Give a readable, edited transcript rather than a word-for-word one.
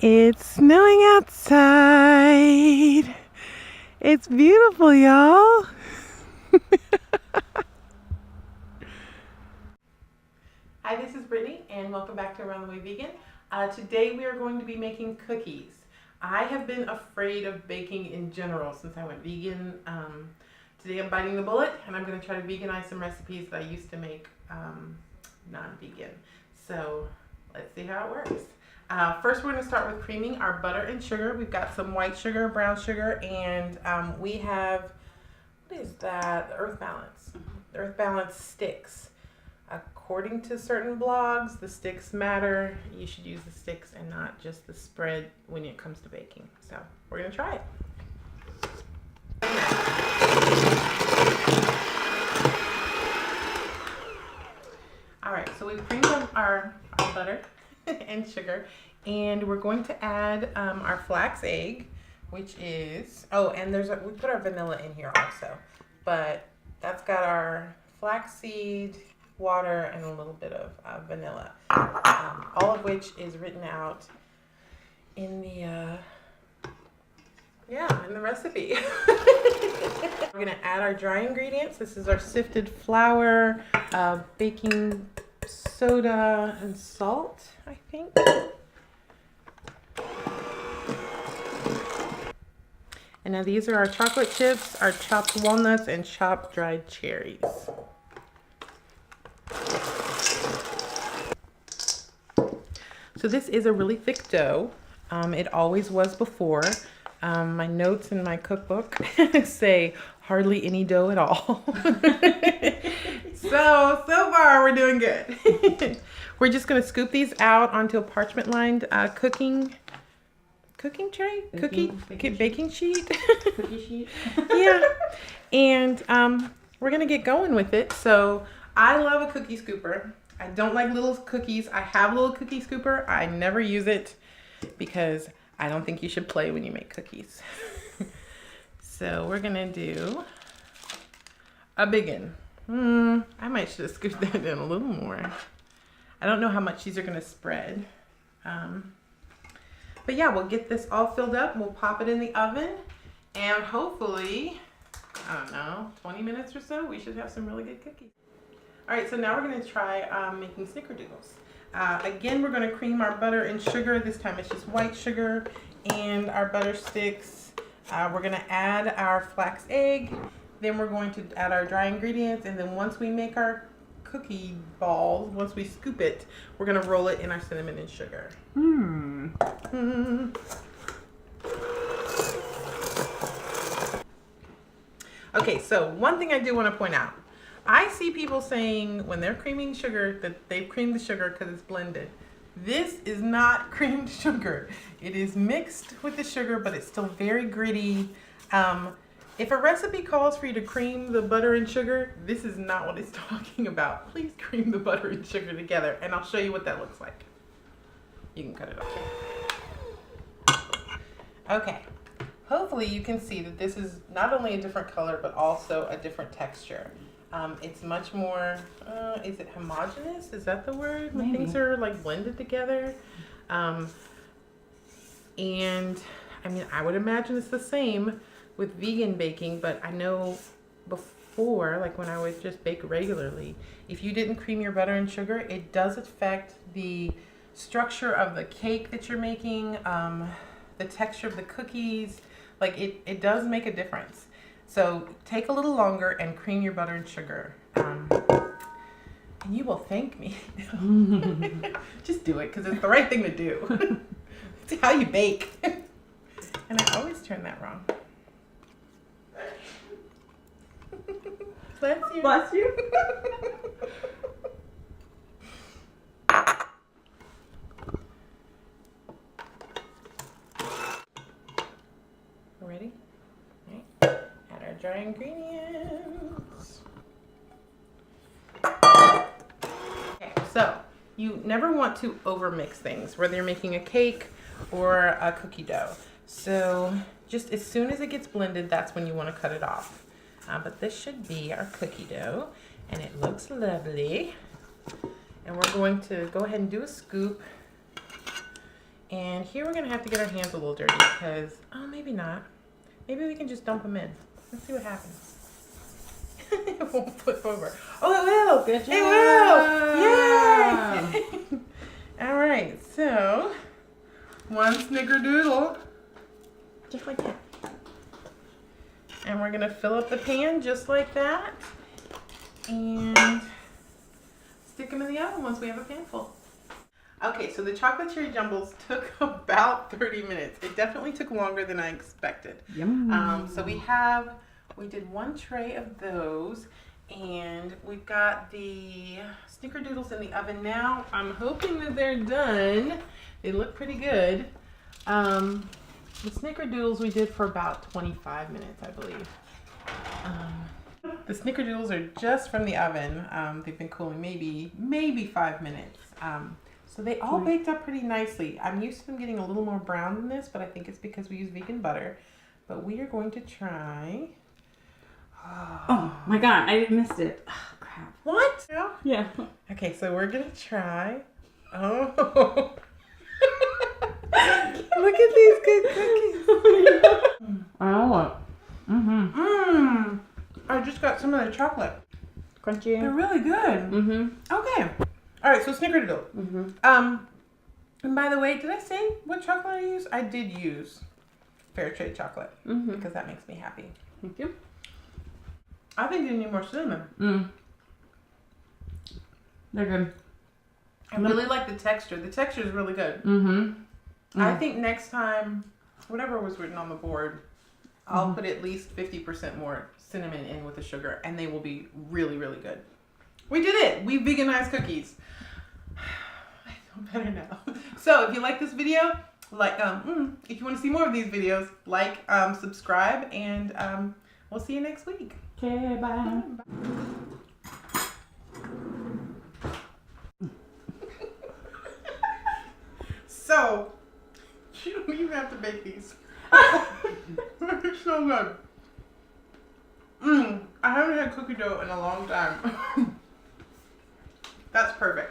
It's snowing outside. It's beautiful, y'all. Hi, this is Brittany, and welcome back to Around the Way Vegan. Today we are going to be making cookies. I have been afraid of baking in general since I went vegan. Today I'm biting the bullet, and I'm going to try to veganize some recipes that I used to make non-vegan. So let's see how it works. First, we're going to start with creaming our butter and sugar. We've got some white sugar, brown sugar, and we have, what is that? The Earth Balance. The Earth Balance sticks. According to certain blogs, the sticks matter. You should use the sticks and not just the spread when it comes to baking. So we're going to try it. All right, so we've creamed our butter and sugar, and we're going to add our flax egg, which is, oh, and we put our vanilla in here also, but that's got our flaxseed, water, and a little bit of vanilla, all of which is written out in the in the recipe. We're gonna add our dry ingredients. This is our sifted flour, baking soda, and salt, I think. And now these are our chocolate chips, our chopped walnuts, and chopped dried cherries. So this is a really thick dough. It always was before. My notes in my cookbook say hardly any dough at all. So far we're doing good. We're just going to scoop these out onto a parchment lined cooking tray? Baking sheet? Cookie sheet? Yeah. And we're going to get going with it. So I love a cookie scooper. I don't like little cookies. I have a little cookie scooper. I never use it because I don't think you should play when you make cookies. So we're going to do a big one. I might should have scooped that in a little more. I don't know how much these are going to spread. But yeah, we'll get this all filled up. We'll pop it in the oven. And hopefully, I don't know, 20 minutes or so, we should have some really good cookies. All right, so now we're going to try making snickerdoodles. Again, we're going to cream our butter and sugar. This time it's just white sugar and our butter sticks. We're going to add our flax egg. Then we're going to add our dry ingredients. And then once we make our cookie balls, once we scoop it, we're going to roll it in our cinnamon and sugar. Okay, so one thing I do want to point out. I see people saying when they're creaming sugar that they've creamed the sugar because it's blended. This is not creamed sugar. It is mixed with the sugar, but it's still very gritty. If a recipe calls for you to cream the butter and sugar, this is not what it's talking about. Please cream the butter and sugar together, and I'll show you what that looks like. You can cut it off. Okay. Hopefully you can see that this is not only a different color, but also a different texture. It's much more, is it homogeneous? Is that the word? When Maybe. things are like blended together. And I mean, I would imagine it's the same with vegan baking, but I know before, like when I would just bake regularly, if you didn't cream your butter and sugar, it does affect the structure of the cake that you're making, the texture of the cookies. Like it does make a difference. So take a little longer and cream your butter and sugar. And you will thank me. Just do it because it's the right thing to do. It's how you bake. And I always turn that wrong. Bless you. Bless you. Ready? All right. Add our dry ingredients. Okay, so you never want to overmix things, whether you're making a cake or a cookie dough. So just as soon as it gets blended, that's when you want to cut it off. But this should be our cookie dough, and it looks lovely. And we're going to go ahead and do a scoop And here we're gonna have to get our hands a little dirty because, oh, maybe not. Maybe we can just dump them in. Let's see what happens. It won't flip over. Oh, it will. Good job. It will. Yay. All right, so one snickerdoodle. Just like that. And we're gonna fill up the pan just like that. And stick them in the oven once we have a pan full. Okay, so the chocolate cherry jumbles took about 30 minutes. It definitely took longer than I expected. Yum. So we did one tray of those, and we've got the snickerdoodles in the oven now. I'm hoping that they're done. They look pretty good. The snickerdoodles we did for about 25 minutes, I believe. The snickerdoodles are just from the oven. They've been cooling maybe 5 minutes. So they all baked up pretty nicely. I'm used to them getting a little more brown than this, but I think it's because we use vegan butter. But we are going to try. Oh my god, I missed it. Oh, crap. What? Yeah. Okay, so we're gonna try. Oh. Look at these good cookies. I know what. Mm-hmm. I just got some of the chocolate. Crunchy. They're really good. Mm-hmm. Okay. All right, so snickerdoodle. Mm-hmm. And by the way, did I say what chocolate I use? I did use fair trade chocolate because that makes me happy. Thank you. I think you need more cinnamon. They're good. I really like the texture. The texture is really good. I think next time, whatever was written on the board, I'll put at least 50% more cinnamon in with the sugar, and they will be really, really good. We did it. We veganized cookies. I feel better now. So if you like this video, like, if you want to see more of these videos, like, subscribe, and we'll see you next week. Okay, bye. So, you don't even have to bake these. They're so good. I haven't had cookie dough in a long time. That's perfect.